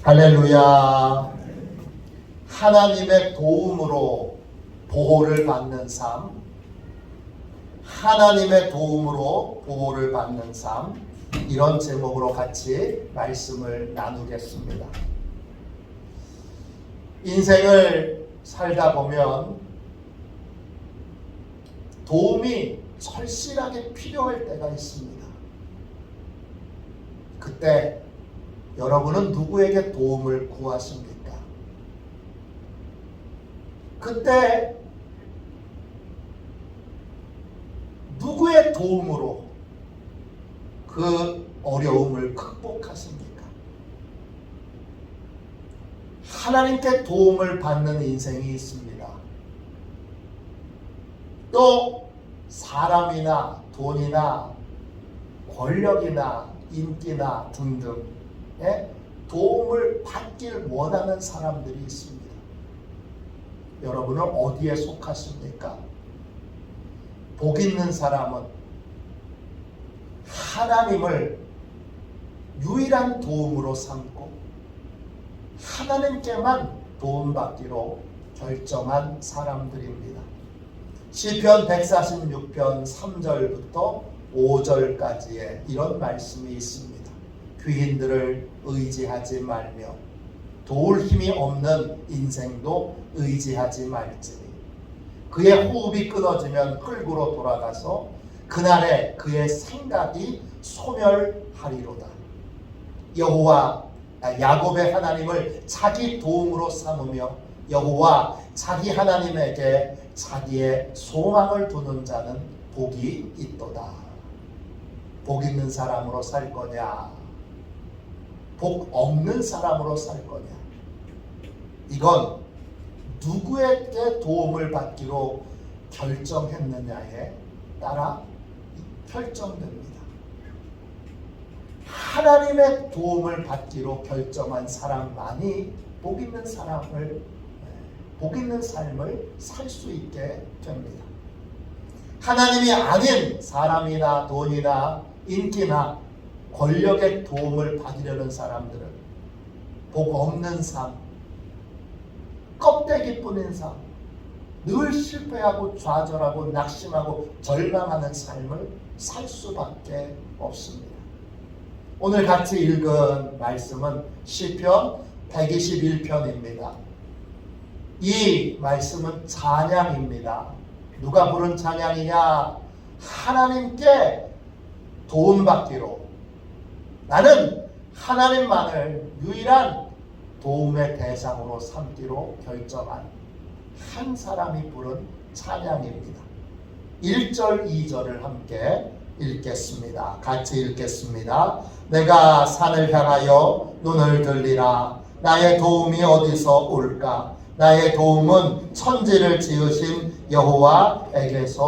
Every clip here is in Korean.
할렐루야. 하나님의 도움으로 보호를 받는 삶, 하나님의 도움으로 보호를 받는 삶, 이런 제목으로 같이 말씀을 나누겠습니다. 인생을 살다 보면 도움이 절실하게 필요할 때가 있습니다. 그때 여러분은 누구에게 도움을 구하십니까? 그때 누구의 도움으로 그 어려움을 극복하십니까? 하나님께 도움을 받는 인생이 있습니다. 또 사람이나 돈이나 권력이나 인기나 등등의 도움을 받길 원하는 사람들이 있습니다. 여러분은 어디에 속하십니까? 복 있는 사람은 하나님을 유일한 도움으로 삼고 하나님께만 도움받기로 결정한 사람들입니다. 시편 146편 3절부터 5절까지의 이런 말씀이 있습니다. 귀인들을 의지하지 말며 도울 힘이 없는 인생도 의지하지 말지니 그의 호흡이 끊어지면 흙으로 돌아가서 그날에 그의 생각이 소멸하리로다. 여호와 야곱의 하나님을 자기 도움으로 삼으며 여호와 자기 하나님에게 자기의 소망을 두는 자는 복이 있도다. 복 있는 사람으로 살 거냐? 복 없는 사람으로 살 거냐? 이건 누구에게 도움을 받기로 결정했느냐에 따라 결정됩니다. 하나님의 도움을 받기로 결정한 사람만이 복 있는 삶을 살 수 있게 됩니다. 하나님이 아닌 사람이나 돈이나 인기나 권력의 도움을 받으려는 사람들은 복 없는 삶, 껍데기뿐인 삶, 늘 실패하고 좌절하고 낙심하고 절망하는 삶을 살 수밖에 없습니다. 오늘 같이 읽은 말씀은 시편 121편입니다. 이 말씀은 찬양입니다. 누가 부른 찬양이냐? 하나님께 도움받기로, 나는 하나님만을 유일한 도움의 대상으로 삼기로 결정한 한 사람이 부른 찬양입니다. 1절 2절을 함께 읽겠습니다. 같이 읽겠습니다. 내가 산을 향하여 눈을 들리라. 나의 도움이 어디서 올까? 나의 도움은 천지를 지으신 여호와에게서로다.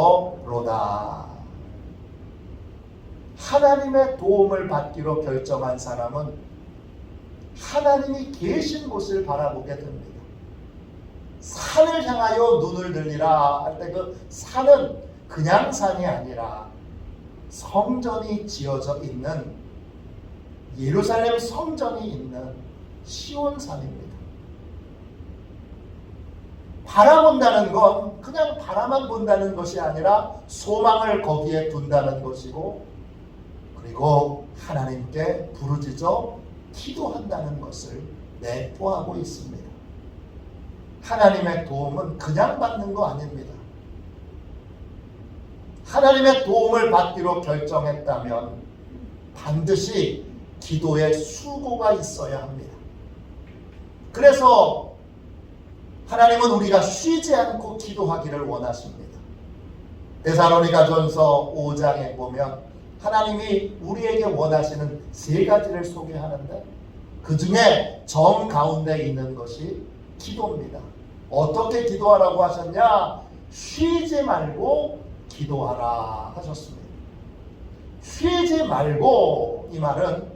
하나님의 도움을 받기로 결정한 사람은 하나님이 계신 곳을 바라보게 됩니다. 산을 향하여 눈을 들리라 할 때 그 산은 그냥 산이 아니라 성전이 지어져 있는, 예루살렘 성전이 있는 시온산입니다. 바라본다는 건 그냥 바라만 본다는 것이 아니라 소망을 거기에 둔다는 것이고, 그리고 하나님께 부르짖어 기도한다는 것을 내포하고 있습니다. 하나님의 도움은 그냥 받는 거 아닙니다. 하나님의 도움을 받기로 결정했다면 반드시 기도에 수고가 있어야 합니다. 그래서 하나님은 우리가 쉬지 않고 기도하기를 원하십니다. 데살로니가전서 5장에 보면 하나님이 우리에게 원하시는 3가지를 소개하는데 그 중에 정 가운데 있는 것이 기도입니다. 어떻게 기도하라고 하셨냐? 쉬지 말고 기도하라 하셨습니다. 쉬지 말고, 이 말은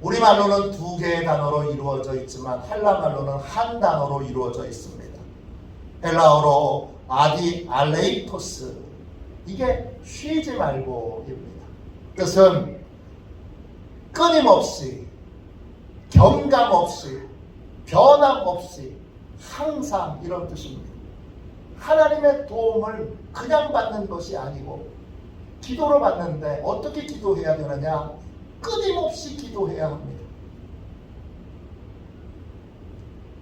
우리말로는 2개의 단어로 이루어져 있지만 헬라말로는 한 단어로 이루어져 있습니다. 헬라어로 아디 알레이토스, 이게 쉬지 말고입니다. 뜻은 끊임없이 경감 없이, 변함 없이 항상, 이런 뜻입니다. 하나님의 도움을 그냥 받는 것이 아니고 기도로 받는데 어떻게 기도해야 되느냐? 끊임없이 기도해야 합니다.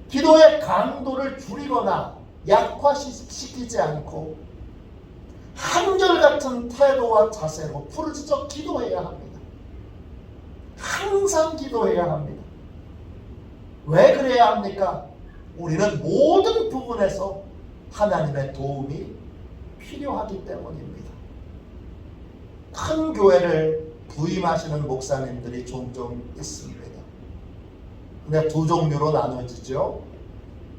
기도의 강도를 줄이거나 약화시키지 않고 한결같은 태도와 자세로 부르짖어 기도해야 합니다. 항상 기도해야 합니다. 왜 그래야 합니까? 우리는 모든 부분에서 하나님의 도움이 필요하기 때문입니다. 큰 교회를 부임하시는 목사님들이 종종 있습니다. 근데 두 종류로 나눠지죠.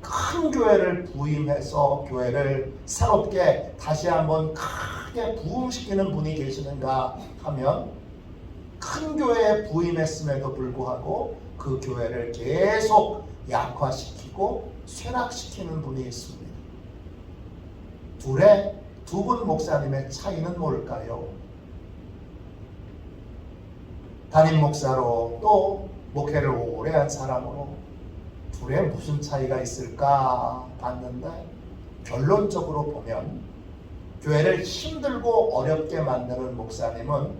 큰 교회를 부임해서 교회를 새롭게 다시 한번 크게 부흥시키는 분이 계시는가 하면, 큰 교회에 부임했음에도 불구하고 그 교회를 계속 약화시키고 쇠락시키는 분이 있습니다. 두 분 목사님의 차이는 뭘까요? 담임 목사로 또 목회를 오래 한 사람으로 둘의 무슨 차이가 있을까 봤는데, 결론적으로 보면 교회를 힘들고 어렵게 만드는 목사님은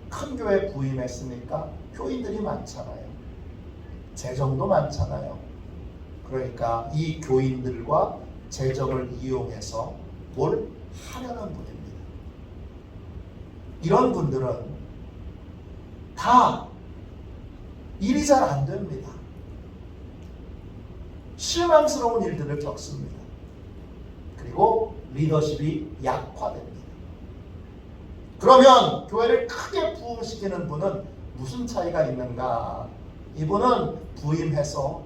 큰 교회 부임했으니까 교인들이 많잖아요. 재정도 많잖아요. 그러니까 이 교인들과 재정을 이용해서 뭘 하려는 분입니다. 이런 분들은 다 일이 잘 안 됩니다. 실망스러운 일들을 겪습니다. 그리고 리더십이 약화됩니다. 그러면 교회를 크게 부흥시키는 분은 무슨 차이가 있는가? 이분은 부임해서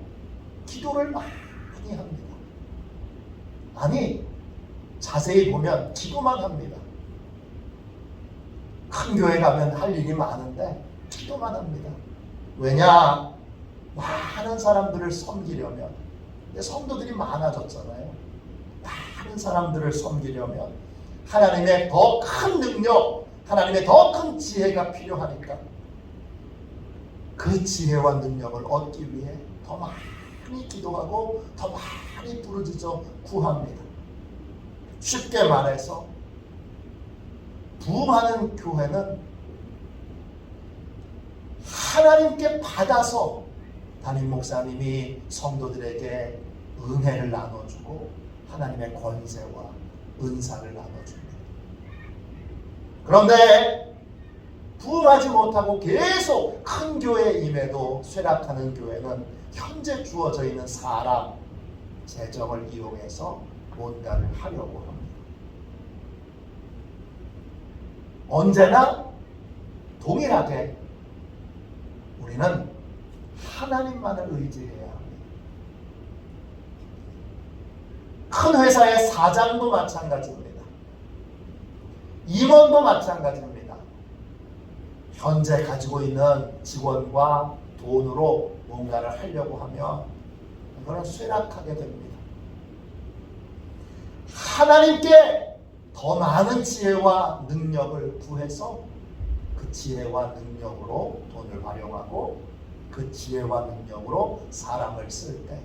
기도를 많이 합니다. 아니, 자세히 보면 기도만 합니다. 큰 교회 가면 할 일이 많은데 기도만 합니다. 왜냐? 많은 사람들을 섬기려면, 성도들이 많아졌잖아요. 많은 사람들을 섬기려면 하나님의 더 큰 능력, 하나님의 더 큰 지혜가 필요하니까 그 지혜와 능력을 얻기 위해 더 많이 기도하고 더 많이 부르짖어 구합니다. 쉽게 말해서 부흥하는 교회는 하나님께 받아서 담임 목사님이 성도들에게 은혜를 나눠주고 하나님의 권세와 은사를 나눠줍니다. 그런데 부흥하지 못하고 계속 큰 교회에 임해도 쇠락하는 교회는 현재 주어져 있는 사람, 재정을 이용해서 뭔가를 하려고 합니다. 언제나 동일하게 우리는 하나님만을 의지해야 합니다. 큰 회사의 사장도 마찬가지입니다. 임원도 마찬가지입니다. 현재 가지고 있는 직원과 돈으로 뭔가를 하려고 하면 이거는 쇠락하게 됩니다. 하나님께 더 많은 지혜와 능력을 구해서 그 지혜와 능력으로 돈을 활용하고 그 지혜와 능력으로 사람을 쓸 때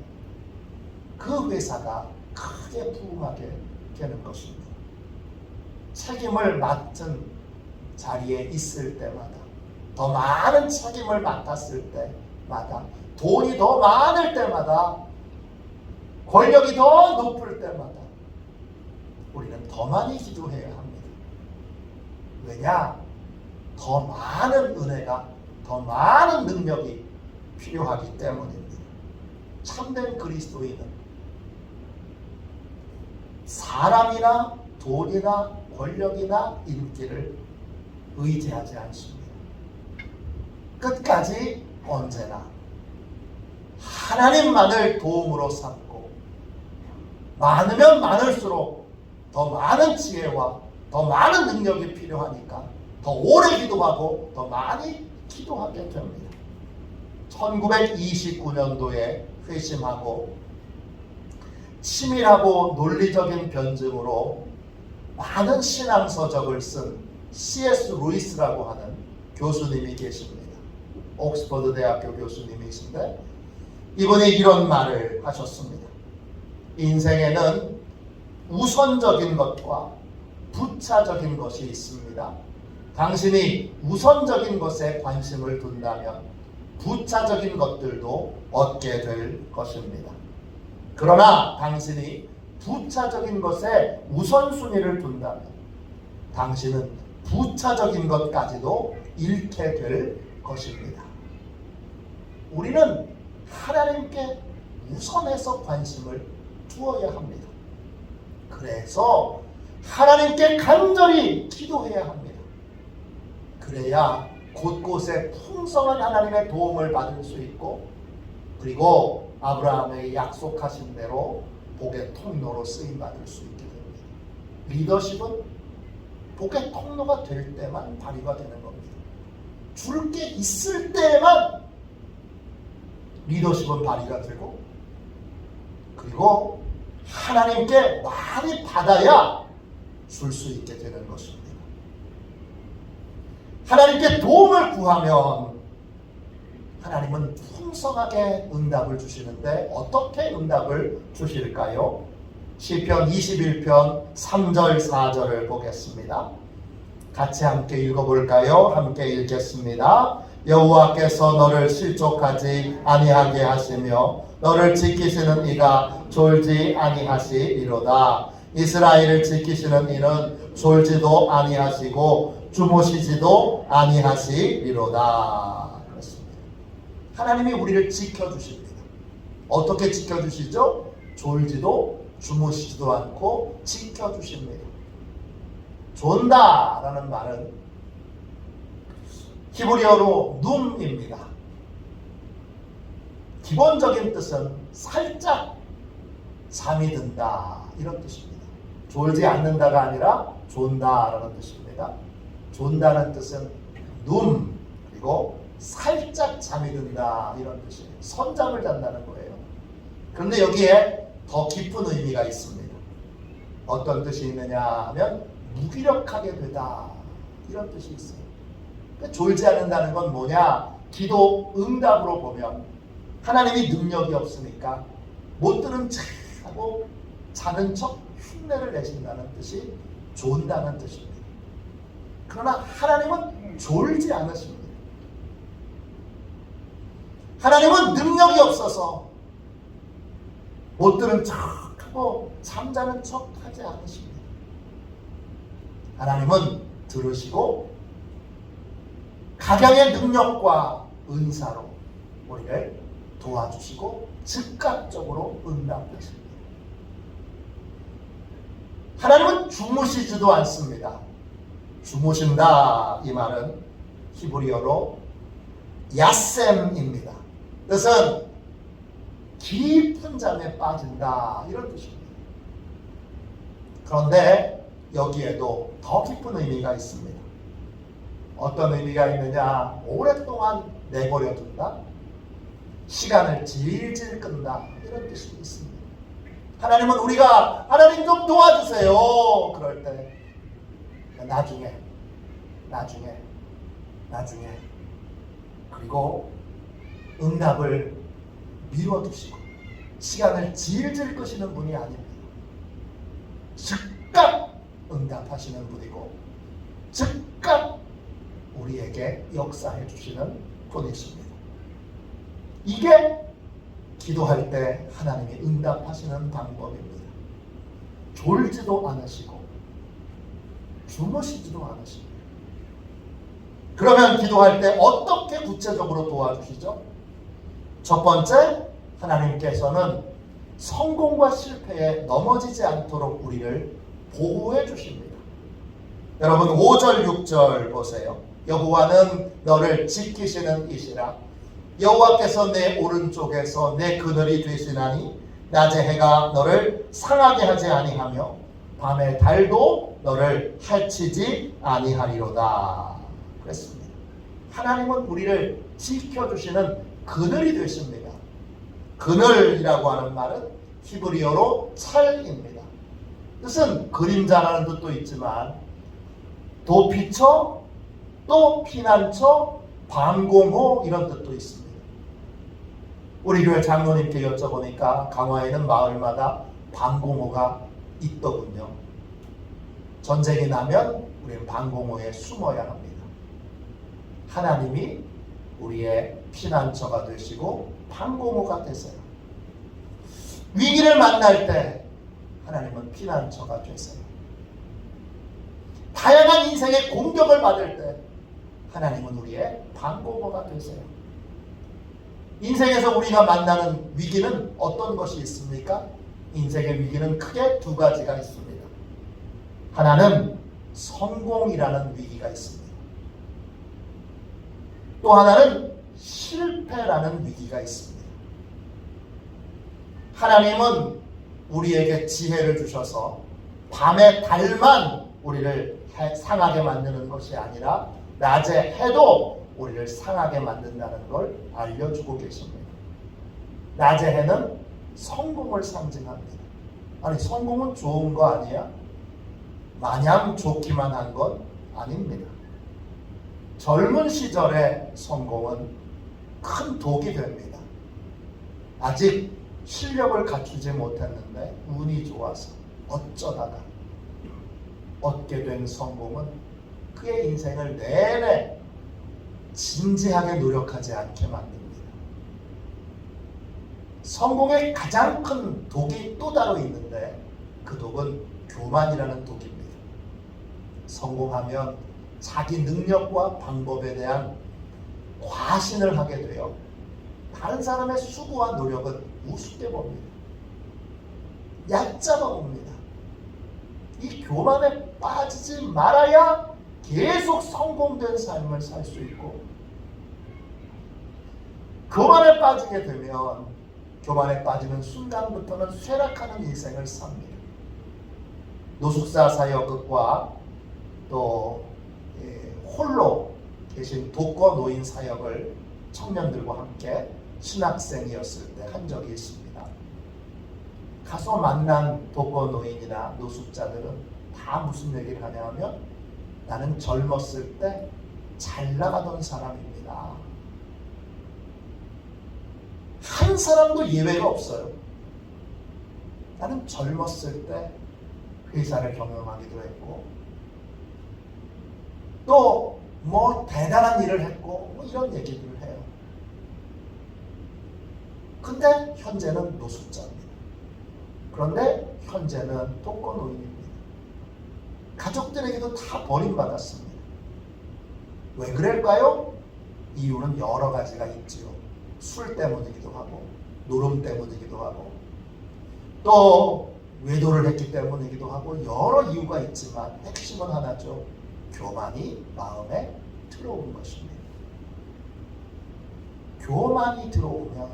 그 회사가 크게 부흥하게 되는 것입니다. 책임을 맡은 자리에 있을 때마다, 더 많은 책임을 맡았을 때마다, 돈이 더 많을 때마다, 권력이 더 높을 때마다 우리는 더 많이 기도해야 합니다. 왜냐? 더 많은 은혜가, 더 많은 능력이 필요하기 때문입니다. 참된 그리스도인은 사람이나 돈이나 권력이나 인기를 의지하지 않습니다. 끝까지 언제나 하나님만을 도움으로 삼고, 많으면 많을수록 더 많은 지혜와 더 많은 능력이 필요하니까 더 오래 기도하고 더 많이 기도하게 됩니다. 1929년도에 회심하고 치밀하고 논리적인 변증으로 많은 신앙서적을 쓴 C.S. 루이스라고 하는 교수님이 계십니다. 옥스퍼드 대학교 교수님이신데 이분이 이런 말을 하셨습니다. 인생에는 우선적인 것과 부차적인 것이 있습니다. 당신이 우선적인 것에 관심을 둔다면 부차적인 것들도 얻게 될 것입니다. 그러나 당신이 부차적인 것에 우선순위를 둔다면 당신은 부차적인 것까지도 잃게 될 것입니다. 우리는 하나님께 우선해서 관심을 두어야 합니다. 그래서 하나님께 간절히 기도해야 합니다. 그래야 곳곳에 풍성한 하나님의 도움을 받을 수 있고 그리고 아브라함에게 약속하신 대로 복의 통로로 쓰임받을 수 있게 됩니다. 리더십은 복의 통로가 될 때만 발휘가 되는 겁니다. 줄 게 있을 때만 리더십은 발휘가 되고 그리고 하나님께 많이 받아야 줄 수 있게 되는 것입니다. 하나님께 도움을 구하면 하나님은 풍성하게 응답을 주시는데 어떻게 응답을 주실까요? 시편 21편 3절 4절을 보겠습니다. 같이 함께 읽어볼까요? 함께 읽겠습니다. 여호와께서 너를 실족하지 아니하게 하시며 너를 지키시는 이가 졸지 아니하시리로다. 이스라엘을 지키시는 이는 졸지도 아니하시고 주무시지도 아니하시리로다. 그렇습니다. 하나님이 우리를 지켜주십니다. 어떻게 지켜주시죠? 졸지도 주무시지도 않고 지켜주십니다. 존다라는 말은 히브리어로 눔입니다. 기본적인 뜻은 살짝 잠이 든다 이런 뜻입니다. 졸지 않는다가 아니라 존다라는 뜻입니다. 존다는 뜻은 눔 그리고 살짝 잠이 든다 이런 뜻이에요. 선잠을 잔다는 거예요. 그런데 여기에 더 깊은 의미가 있습니다. 어떤 뜻이 있느냐 하면 무기력하게 되다 이런 뜻이 있어요. 졸지 않는다는 건 뭐냐? 기도 응답으로 보면 하나님이 능력이 없으니까 못 들은 척하고 자는 척 흉내를 내신다는 뜻이 존다는 뜻입니다. 그러나 하나님은 졸지 않으십니다. 하나님은 능력이 없어서 못 들은 척하고 잠자는 척하지 않으십니다. 하나님은 들으시고 각양의 능력과 은사로 우리를 도와주시고 즉각적으로 응답하십니다. 하나님은 주무시지도 않습니다. 주무신다 이 말은 히브리어로 야셈입니다. 뜻은 깊은 잠에 빠진다 이런 뜻입니다. 그런데 여기에도 더 깊은 의미가 있습니다. 어떤 의미가 있느냐? 오랫동안 내버려 둔다, 시간을 질질 끈다 이런 뜻이 있습니다. 하나님은 우리가 하나님 좀 도와주세요 그럴 때 나중에 그리고 응답을 미뤄두시고 시간을 질질 끄시는 분이 아닙니다. 즉각 응답하시는 분이고 즉각 우리에게 역사해 주시는 분이십니다. 이게 기도할 때 하나님이 응답하시는 방법입니다. 졸지도 않으시고 주무시지도 않으십니다. 그러면 기도할 때 어떻게 구체적으로 도와주시죠? 첫 번째, 하나님께서는 성공과 실패에 넘어지지 않도록 우리를 보호해 주십니다. 여러분 5절 6절 보세요. 여호와는 너를 지키시는 이시라. 여호와께서 내 오른쪽에서 내 그늘이 되시나니 낮에 해가 너를 상하게 하지 아니하며 밤에 달도 너를 해치지 아니하리로다. 그랬습니다. 하나님은 우리를 지켜주시는 그늘이 되십니다. 그늘이라고 하는 말은 히브리어로 찰입니다. 뜻은 그림자라는 뜻도 있지만 도피처, 또 피난처, 반공호 이런 뜻도 있습니다. 우리 교회 장로님께 여쭤보니까 강화에는 마을마다 반공호가 있더군요. 전쟁이 나면 우리는 반공호에 숨어야 합니다. 하나님이 우리의 피난처가 되시고 반공호가 되세요. 위기를 만날 때 하나님은 피난처가 되세요. 다양한 인생의 공격을 받을 때 하나님은 우리의 반공호가 되세요. 인생에서 우리가 만나는 위기는 어떤 것이 있습니까? 인생의 위기는 크게 두 가지가 있습니다. 하나는 성공이라는 위기가 있습니다. 또 하나는 실패라는 위기가 있습니다. 하나님은 우리에게 지혜를 주셔서 밤의 달만 우리를 상하게 만드는 것이 아니라 낮의 해도 우리를 상하게 만든다는 걸 알려주고 계십니다. 낮의 해는 성공을 상징합니다. 아니, 성공은 좋은 거 아니야? 마냥 좋기만 한 건 아닙니다. 젊은 시절의 성공은 큰 독이 됩니다. 아직 실력을 갖추지 못했는데 운이 좋아서 어쩌다가 얻게 된 성공은 그의 인생을 내내 진지하게 노력하지 않게 만듭니다. 성공의 가장 큰 독이 또 따로 있는데 그 독은 교만이라는 독입니다. 성공하면 자기 능력과 방법에 대한 과신을 하게 되어 다른 사람의 수고와 노력은 우습게 봅니다. 얕잡아 봅니다. 이 교만에 빠지지 말아야 계속 성공된 삶을 살 수 있고, 교만에 빠지게 되면 교만에 빠지는 순간부터는 쇠락하는 인생을 삽니다. 노숙자 사역과 또 홀로 계신 독거 노인 사역을 청년들과 함께 신학생이었을 때 한 적이 있습니다. 가서 만난 독거 노인이나 노숙자들은 다 무슨 얘기를 하냐 하면, 나는 젊었을 때 잘 나가던 사람입니다. 한 사람도 예외가 없어요. 나는 젊었을 때 회사를 경영하기도 했고, 또 뭐 대단한 일을 했고, 뭐 이런 얘기들을 해요. 근데 현재는 노숙자입니다. 그런데 현재는 독거노인입니다. 가족들에게도 다 버림받았습니다. 왜 그럴까요? 이유는 여러 가지가 있지요. 술 때문이기도 하고, 노름 때문이기도 하고, 또 외도를 했기 때문이기도 하고, 여러 이유가 있지만 핵심은 하나죠. 교만이 마음에 들어온 것입니다. 교만이 들어오면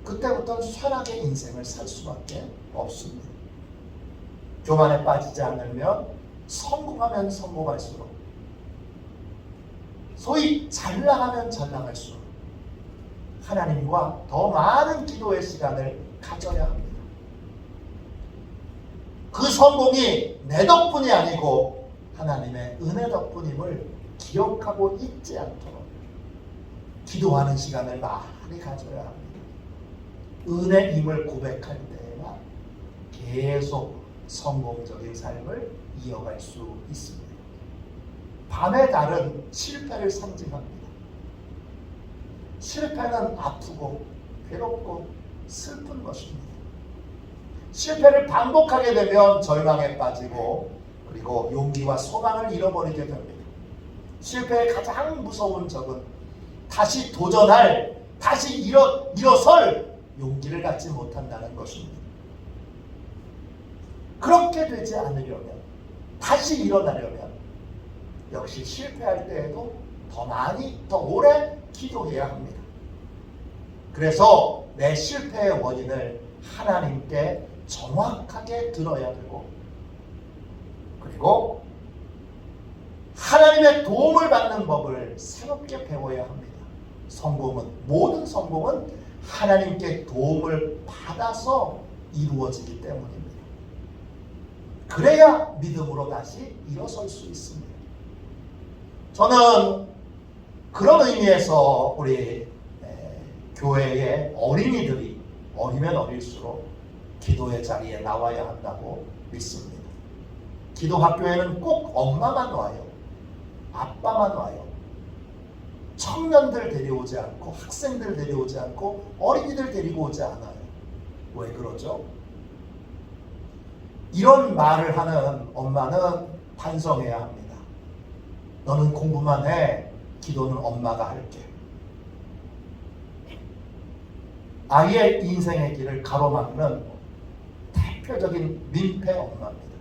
그때부터는 쇠락의 인생을 살 수밖에 없습니다. 교만에 빠지지 않으면 성공하면 성공할수록, 소위 잘 나가면 잘 나갈수록 하나님과 더 많은 기도의 시간을 가져야 합니다. 그 성공이 내 덕분이 아니고 하나님의 은혜 덕분임을 기억하고 잊지 않도록 기도하는 시간을 많이 가져야 합니다. 은혜임을 고백할 때에만 계속 성공적인 삶을 이어갈 수 있습니다. 밤의 달은 실패를 상징합니다. 실패는 아프고 괴롭고 슬픈 것입니다. 실패를 반복하게 되면 절망에 빠지고, 그리고 용기와 소망을 잃어버리게 됩니다. 실패의 가장 무서운 적은 다시 도전할, 다시 일어설 용기를 갖지 못한다는 것입니다. 그렇게 되지 않으려면, 다시 일어나려면 역시 실패할 때에도 더 많이, 더 오래 기도해야 합니다. 그래서 내 실패의 원인을 하나님께 정확하게 들어야 되고, 그리고 하나님의 도움을 받는 법을 새롭게 배워야 합니다. 모든 성공은 하나님께 도움을 받아서 이루어지기 때문입니다. 그래야 믿음으로 다시 일어설 수 있습니다. 저는 그런 의미에서 우리 교회의 어린이들이 어리면 어릴수록 기도의 자리에 나와야 한다고 믿습니다. 기도 학교에는 꼭 엄마만 와요. 아빠만 와요. 청년들 데려오지 않고 학생들 데려오지 않고 어린이들 데리고 오지 않아요. 왜 그러죠? 이런 말을 하는 엄마는 반성해야 합니다. 너는 공부만 해. 기도는 엄마가 할게. 아이의 인생의 길을 가로막는 대표적인 민폐 엄마입니다.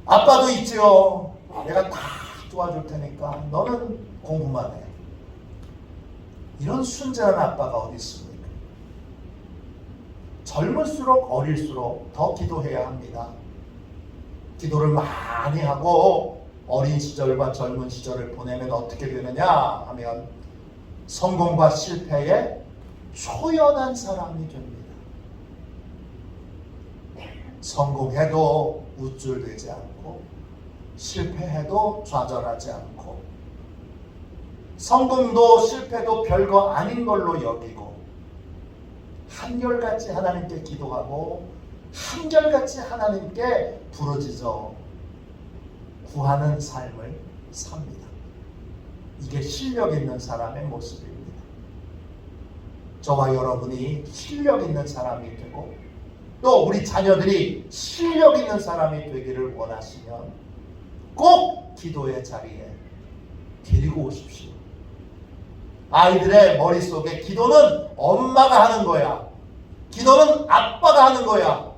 아빠도 있지요. 내가 다 도와줄 테니까 너는 공부만 해. 이런 순진한 아빠가 어디 있습니까? 젊을수록 어릴수록 더 기도해야 합니다. 기도를 많이 하고 어린 시절과 젊은 시절을 보내면 어떻게 되느냐 하면 성공과 실패에 초연한 사람이 됩니다. 성공해도 우쭐대지 않고 실패해도 좌절하지 않고 성공도 실패도 별거 아닌 걸로 여기고 한결같이 하나님께 기도하고 한결같이 하나님께 부르짖어 구하는 삶을 삽니다. 이게 실력 있는 사람의 모습입니다. 저와 여러분이 실력 있는 사람이 되고 또 우리 자녀들이 실력 있는 사람이 되기를 원하시면 꼭 기도의 자리에 데리고 오십시오. 아이들의 머릿속에 기도는 엄마가 하는 거야. 기도는 아빠가 하는 거야.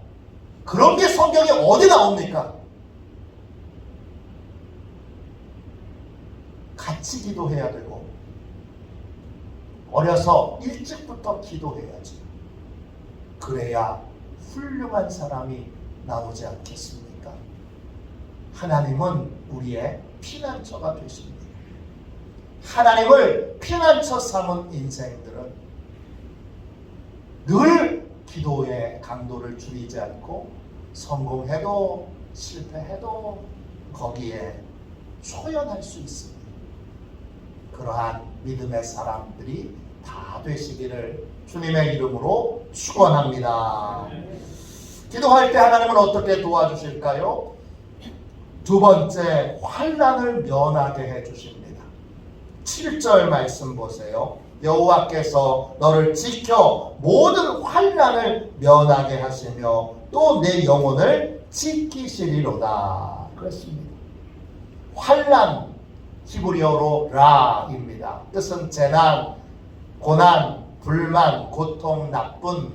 그런 게 성경에 어디 나옵니까? 같이 기도해야 되고 어려서 일찍부터 기도해야지. 그래야 훌륭한 사람이 나오지 않겠습니까? 하나님은 우리의 피난처가 되십니다. 하나님을 피난처 삼은 인생들은 늘 기도의 강도를 줄이지 않고 성공해도 실패해도 거기에 초연할 수 있습니다. 그러한 믿음의 사람들이 다 되시기를 주님의 이름으로 축원합니다. 기도할 때 하나님은 어떻게 도와주실까요? 두 번째, 환난을 면하게 해주십니다. 7절 말씀 보세요. 여호와께서 너를 지켜 모든 환난을 면하게 하시며 또 내 영혼을 지키시리로다. 그렇습니다. 환난, 히브리어로 라입니다. 뜻은 재난, 고난, 불만, 고통, 나쁜,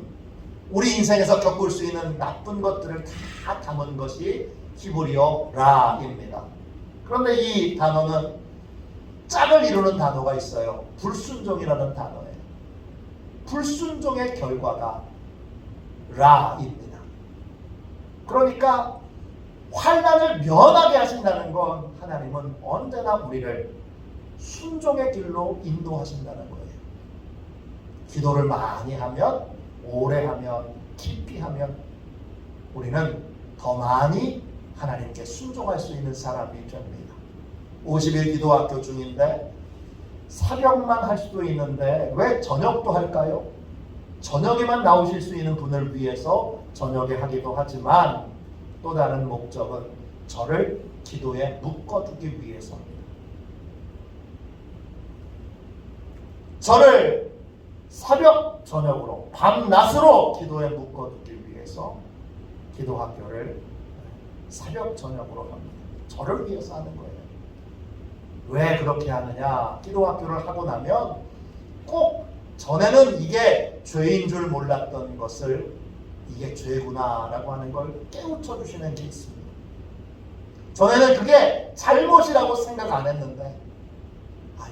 우리 인생에서 겪을 수 있는 나쁜 것들을 다 담은 것이 히브리어 라입니다. 그런데 이 단어는 짝을 이루는 단어가 있어요. 불순종이라는 단어예요. 불순종의 결과가 라입니다. 그러니까 환난을 면하게 하신다는 건 하나님은 언제나 우리를 순종의 길로 인도하신다는 거예요. 기도를 많이 하면, 오래 하면, 깊이 하면 우리는 더 많이 하나님께 순종할 수 있는 사람이 됩니다. 50일 기도학교 중인데 새벽만 할 수도 있는데 왜 저녁도 할까요? 저녁에만 나오실 수 있는 분을 위해서 저녁에 하기도 하지만 또 다른 목적은 저를 기도에 묶어두기 위해서입니다. 저를 새벽 저녁으로 밤낮으로 기도에 묶어두기 위해서 기도학교를 새벽 저녁으로 합니다. 저를 위해서 하는 거예요. 왜 그렇게 하느냐? 기도학교를 하고 나면 꼭 전에는 이게 죄인 줄 몰랐던 것을 이게 죄구나 라고 하는 걸 깨우쳐 주시는 게 있습니다. 전에는 그게 잘못이라고 생각 안 했는데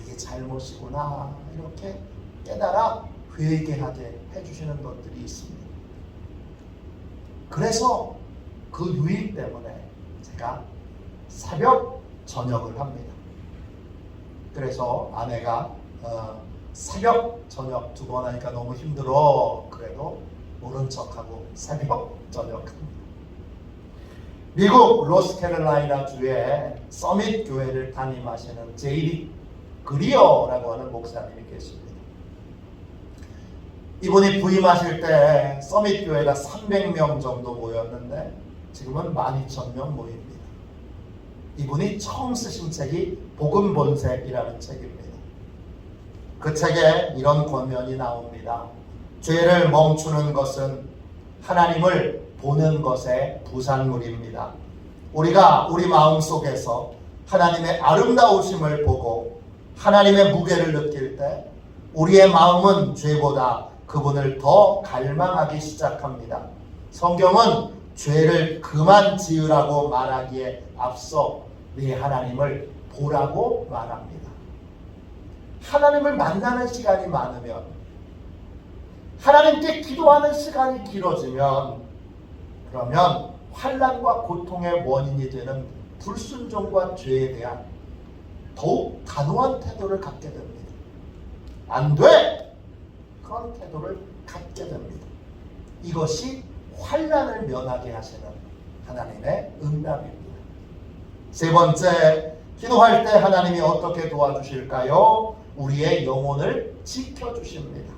이게 잘못이구나 이렇게 깨달아 회개하게 해주시는 것들이 있습니다. 그래서 그 유익 때문에 제가 새벽 저녁을 합니다. 그래서 아내가 새벽 저녁 2번 하니까 너무 힘들어. 그래도 모른 척하고 새벽 저녁 합니다. 미국 노스캐롤라이나 주의 서밋 교회를 담임하시는 제이리 그리어라고 하는 목사님이 계십니다. 이분이 부임하실 때 서밋 교회가 300명 정도 모였는데 지금은 12,000명 모입니다. 이분이 처음 쓰신 책이 복음 본색이라는 책입니다. 그 책에 이런 권면이 나옵니다. 죄를 멈추는 것은 하나님을 보는 것의 부산물입니다. 우리가 우리 마음속에서 하나님의 아름다우심을 보고 하나님의 무게를 느낄 때 우리의 마음은 죄보다 그분을 더 갈망하기 시작합니다. 성경은 죄를 그만 지으라고 말하기에 앞서 네 하나님을 보라고 말합니다. 하나님을 만나는 시간이 많으면, 하나님께 기도하는 시간이 길어지면, 그러면 환난과 고통의 원인이 되는 불순종과 죄에 대한 더욱 단호한 태도를 갖게 됩니다. 안 돼! 그런 태도를 갖게 됩니다. 이것이 환난을 면하게 하시는 하나님의 응답입니다. 세 번째, 기도할 때 하나님이 어떻게 도와주실까요? 우리의 영혼을 지켜주십니다.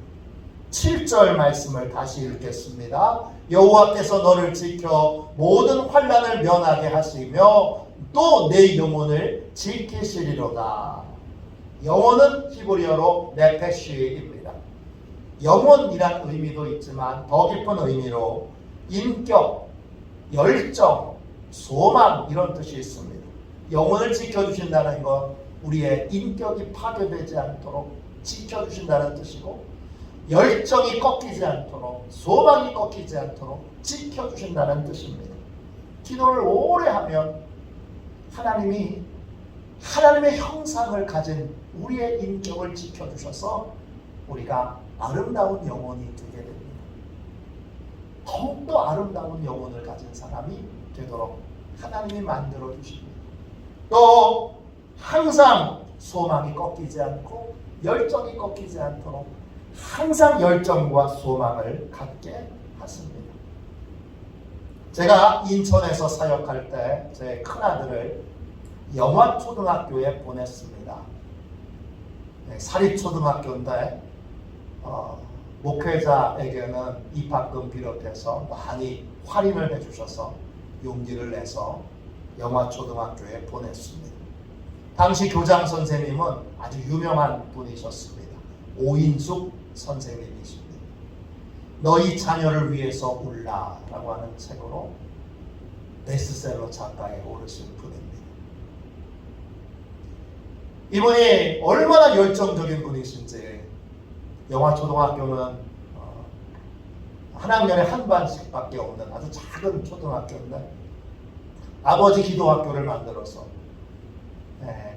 7절 말씀을 다시 읽겠습니다. 여호와께서 너를 지켜 모든 환난을 면하게 하시며 또 내 영혼을 지키시리로다. 영혼은 히브리어로 네페시입니다. 영혼이란 의미도 있지만 더 깊은 의미로 인격, 열정, 소망 이런 뜻이 있습니다. 영혼을 지켜주신다는 것, 우리의 인격이 파괴되지 않도록 지켜주신다는 뜻이고, 열정이 꺾이지 않도록, 소망이 꺾이지 않도록 지켜주신다는 뜻입니다. 기도를 오래 하면 하나님이 하나님의 형상을 가진 우리의 인격을 지켜주셔서 우리가 아름다운 영혼이 되게 됩니다. 더욱더 아름다운 영혼을 가진 사람이 되도록 하나님이 만들어 주십니다. 또 항상 소망이 꺾이지 않고 열정이 꺾이지 않도록 항상 열정과 소망을 갖게 하십니다. 제가 인천에서 사역할 때 제 큰아들을 영화초등학교에 보냈습니다. 사립초등학교인데 목회자에게는 입학금 비롯해서 많이 할인을 해주셔서 용기를 내서 영화초등학교에 보냈습니다. 당시 교장 선생님은 아주 유명한 분이셨습니다. 오인숙 선생님이십니다. 너희 자녀를 위해서 울라라고 하는 책으로 베스트셀러 작가에 오르신 분입니다. 이분이 얼마나 열정적인 분이신지, 영화초등학교는 한 학년에 한 반씩밖에 없는 아주 작은 초등학교인데 아버지 기도학교를 만들어서,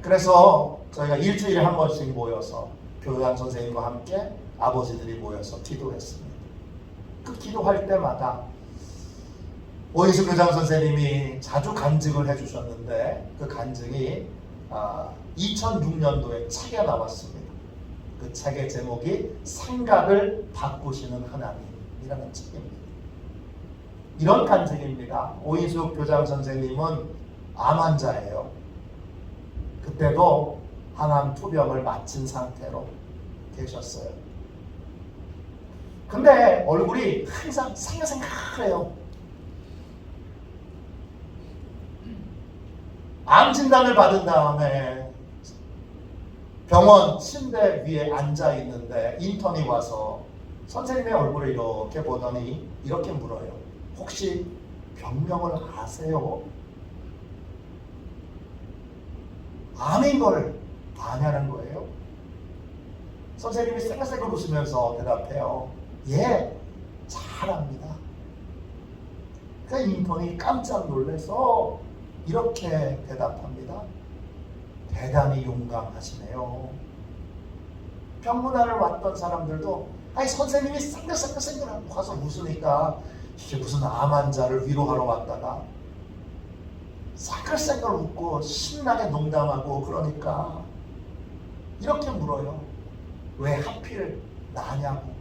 그래서 저희가 일주일에 한 번씩 모여서 교장 선생님과 함께 아버지들이 모여서 기도했습니다. 그 기도할 때마다 오인수 교장 선생님이 자주 간증을 해주셨는데 그 간증이 2006년도에 책에 나왔습니다. 그 책의 제목이 생각을 바꾸시는 하나님이라는 책입니다. 이런 간증입니다. 오인숙 교장 선생님은 암 환자예요. 그때도 항암 투병을 마친 상태로 계셨어요. 근데 얼굴이 항상 생각해요. 암 진단을 받은 다음에 병원 침대 위에 앉아 있는데 인턴이 와서 선생님의 얼굴을 이렇게 보더니 이렇게 물어요. 혹시 병명을 아세요? 암인 걸 아냐는 거예요. 선생님이 생각생각 웃으면서 대답해요. 예, 잘 압니다. 그 인턴이 깜짝 놀라서 이렇게 대답합니다. 대단히 용감하시네요. 병문안을 왔던 사람들도 아니 선생님이 생각하고 가서 웃으니까 이게 무슨 암 환자를 위로하러 왔다가 생각을 웃고 신나게 농담하고 그러니까 이렇게 물어요. 왜 하필 나냐고.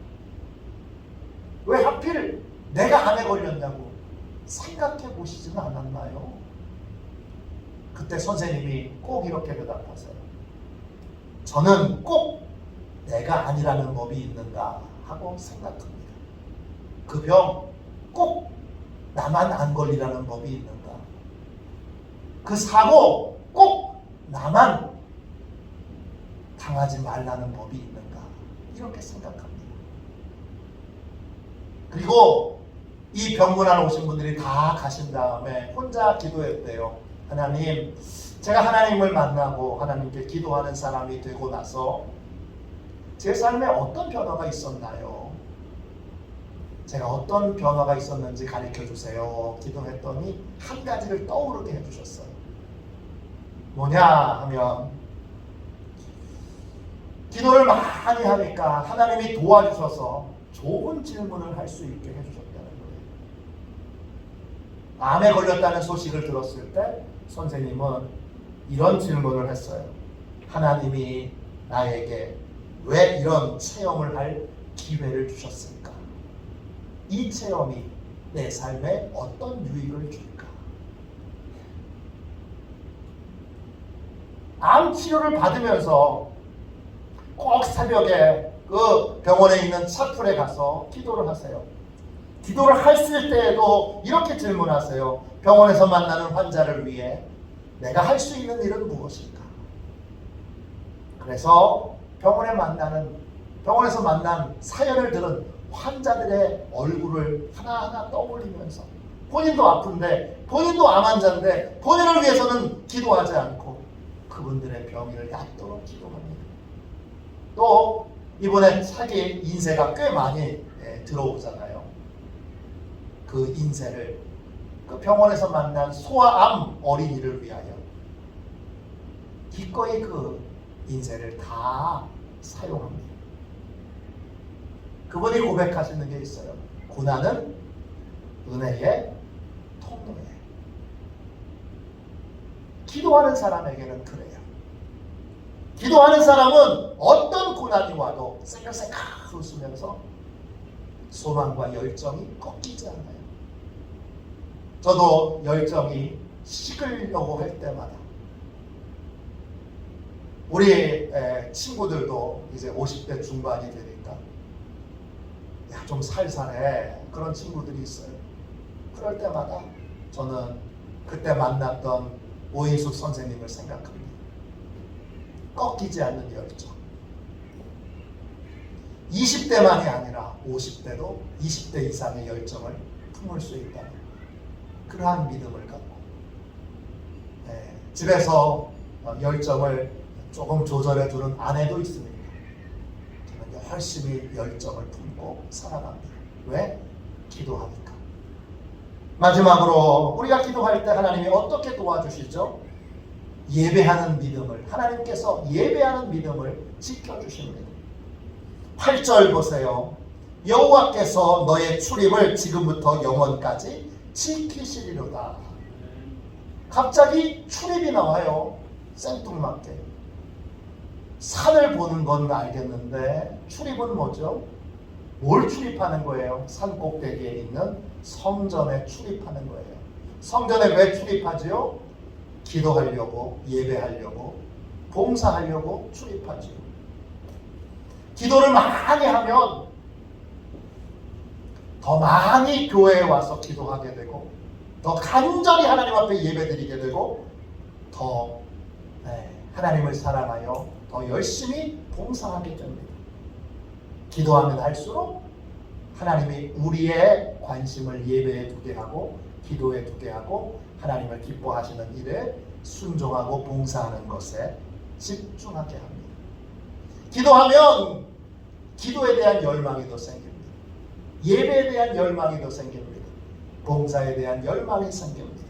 왜 하필 내가 암에 걸렸냐고. 생각해 보시지는 않았나요? 그때 선생님이 꼭 이렇게 대답하세요. 저는 꼭 내가 아니라는 법이 있는가 하고 생각합니다. 그 병 꼭 나만 안 걸리라는 법이 있는가? 그 사고 꼭 나만 당하지 말라는 법이 있는가? 이렇게 생각합니다. 그리고 이 병문안 오신 분들이 다 가신 다음에 혼자 기도했대요. 하나님, 제가 하나님을 만나고 하나님께 기도하는 사람이 되고 나서 제 삶에 어떤 변화가 있었나요? 제가 어떤 변화가 있었는지 가르쳐 주세요. 기도했더니 한 가지를 떠오르게 해주셨어요. 뭐냐 하면, 기도를 많이 하니까 하나님이 도와주셔서 좋은 질문을 할 수 있게 해주셨다는 거예요. 암에 걸렸다는 소식을 들었을 때 선생님은 이런 질문을 했어요. 하나님이 나에게 왜 이런 체험을 할 기회를 주셨을까? 이 체험이 내 삶에 어떤 유익을 줄까? 암 치료를 받으면서 꼭 새벽에 그 병원에 있는 차풀에 가서 기도를 하세요. 기도를 했을 때에도 이렇게 질문하세요. 병원에서 만나는 환자를 위해 내가 할 수 있는 일은 무엇일까? 그래서 병원에서 만난 사연을 들은 환자들의 얼굴을 하나하나 떠올리면서, 본인도 아픈데, 본인도 암 환자인데 본인을 위해서는 기도하지 않고 그분들의 병을 낫도록 기도합니다. 또 이번에 차기 인쇄가 꽤 많이 들어오잖아요. 그 인쇄를 그 병원에서 만난 소아암 어린이를 위하여 기꺼이 그 인쇄를 다 사용합니다. 그분이 고백하시는 게 있어요. 고난은 은혜의 통로에. 기도하는 사람에게는 그래요. 기도하는 사람은 어떤 고난이 와도 생각생각 웃으면서 소망과 열정이 꺾이지 않아요. 저도 열정이 식으려고 할 때마다, 우리 친구들도 이제 50대 중반이 되니까 야, 좀 살살해, 그런 친구들이 있어요. 그럴 때마다 저는 그때 만났던 오인숙 선생님을 생각합니다. 꺾이지 않는 열정. 20대만이 아니라 50대도 20대 이상의 열정을 품을 수 있다는 그러한 믿음을 갖고, 집에서 열정을 조금 조절해주는 아내도 있습니다. 저는 열심히 열정을 품고 살아갑니다. 왜? 기도하니까. 마지막으로 우리가 기도할 때 하나님이 어떻게 도와주시죠? 예배하는 믿음을, 하나님께서 예배하는 믿음을 지켜주십니다. 8절 보세요. 여호와께서 너의 출입을 지금부터 영원까지 지키시리로다. 갑자기 출입이 나와요. 생뚱맞게. 산을 보는 건 알겠는데 출입은 뭐죠? 뭘 출입하는 거예요? 산 꼭대기에 있는 성전에 출입하는 거예요. 성전에 왜 출입하지요? 기도하려고, 예배하려고, 봉사하려고 출입하죠. 기도를 많이 하면 더 많이 교회에 와서 기도하게 되고, 더 간절히 하나님 앞에 예배드리게 되고, 더 하나님을 사랑하여 더 열심히 봉사하게 됩니다. 기도하면 할수록 하나님이 우리의 관심을 예배에 두게 하고 기도에 두게 하고 하나님을 기뻐하시는 일에 순종하고 봉사하는 것에 집중하게 합니다. 기도하면 기도에 대한 열망이 더 생깁니다. 예배에 대한 열망이 더 생깁니다. 봉사에 대한 열망이 생깁니다.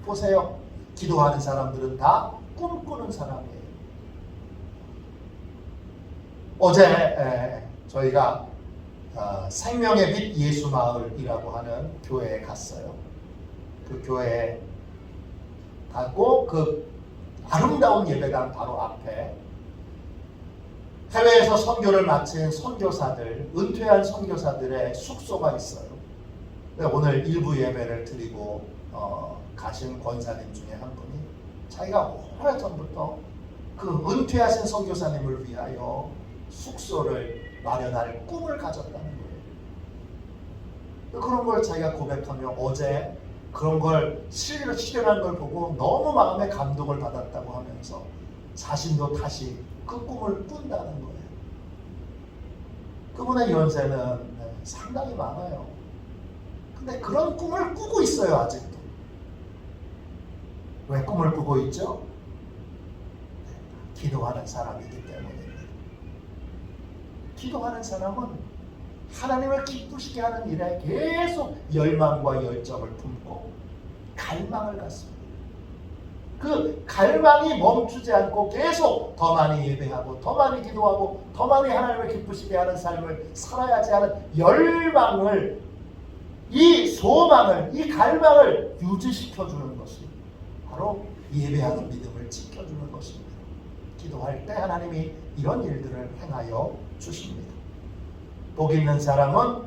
보세요. 기도하는 사람들은 다 꿈꾸는 사람이에요. 어제 저희가 생명의 빛 예수마을이라고 하는 교회에 갔어요. 그 교회에 가고 그 아름다운 예배당 바로 앞에 해외에서 선교를 마친 선교사들, 은퇴한 선교사들의 숙소가 있어요. 네, 오늘 일부 예배를 드리고 가신 권사님 중에 한 분이 자기가 오래전부터 그 은퇴하신 선교사님을 위하여 숙소를 마련할 꿈을 가졌다는 거예요. 그런 걸 자기가 고백하며 어제 그런 걸 실현한 걸 보고 너무 마음에 감동을 받았다고 하면서 자신도 다시 그 꿈을 꾼다는 거예요. 그분의 연세는 상당히 많아요. 근데 그런 꿈을 꾸고 있어요, 아직도. 왜 꿈을 꾸고 있죠? 기도하는 사람이기 때문입니다. 기도하는 사람은 하나님을 기쁘시게 하는 일에 계속 열망과 열정을 품고 갈망을 갖습니다. 그 갈망이 멈추지 않고 계속 더 많이 예배하고 더 많이 기도하고 더 많이 하나님을 기쁘시게 하는 삶을 살아야지 하는 열망을, 이 소망을, 이 갈망을 유지시켜주는 것이 바로 예배하는 믿음을 지켜주는 것입니다. 기도할 때 하나님이 이런 일들을 행하여 주십니다. 복 있는 사람은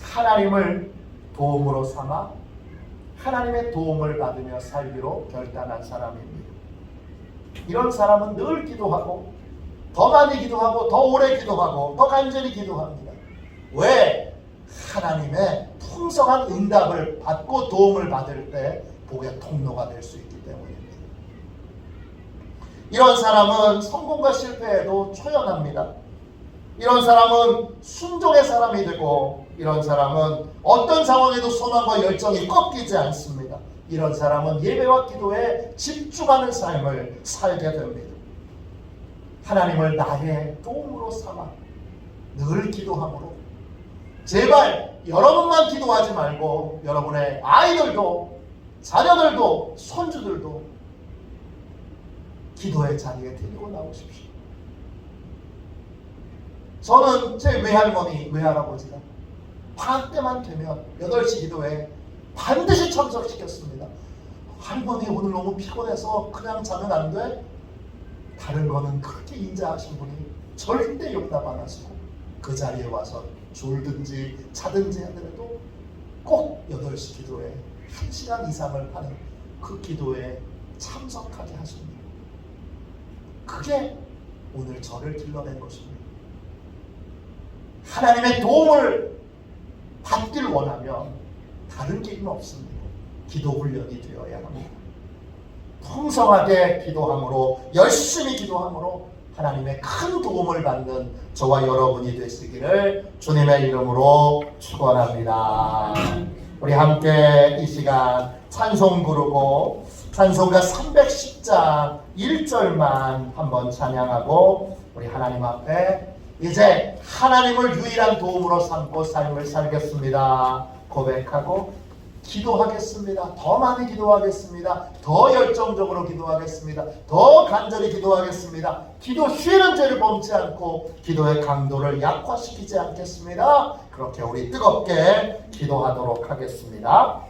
하나님을 도움으로 삼아 하나님의 도움을 받으며 살기로 결단한 사람입니다. 이런 사람은 늘 기도하고 더 많이 기도하고 더 오래 기도하고 더 간절히 기도합니다. 왜? 하나님의 풍성한 응답을 받고 도움을 받을 때 복의 통로가 될 수 있기 때문입니다. 이런 사람은 성공과 실패에도 초연합니다. 이런 사람은 순종의 사람이 되고, 이런 사람은 어떤 상황에도 소망과 열정이 꺾이지 않습니다. 이런 사람은 예배와 기도에 집중하는 삶을 살게 됩니다. 하나님을 나의 도움으로 삼아 늘 기도함으로, 제발 여러분만 기도하지 말고 여러분의 아이들도, 자녀들도, 손주들도 기도의 자리에 데리고 나오십시오. 저는 제 외할머니, 외할아버지가 방학 때만 되면 8시 기도에 반드시 참석시켰습니다. 할머니 오늘 너무 피곤해서 그냥 자면 안 돼? 다른 거는 그렇게 인자하신 분이 절대 용납 안 하시고 그 자리에 와서 졸든지 자든지 하더라도 꼭 8시 기도에 1시간 이상을 하는 그 기도에 참석하게 하십니다. 그게 오늘 저를 길러낸 것입니다. 하나님의 도움을 받길 원하면 다른 길은 없습니다. 기도 훈련이 되어야 합니다. 풍성하게 기도함으로, 열심히 기도함으로 하나님의 큰 도움을 받는 저와 여러분이 되시기를 주님의 이름으로 축원합니다. 우리 함께 이 시간 찬송 부르고 찬송가 310장 1절만 한번 찬양하고 우리 하나님 앞에 이제 하나님을 유일한 도움으로 삼고 삶을 살겠습니다 고백하고 기도하겠습니다. 더 많이 기도하겠습니다. 더 열정적으로 기도하겠습니다. 더 간절히 기도하겠습니다. 기도 쉬는 죄를 범치 않고 기도의 강도를 약화시키지 않겠습니다. 그렇게 우리 뜨겁게 기도하도록 하겠습니다.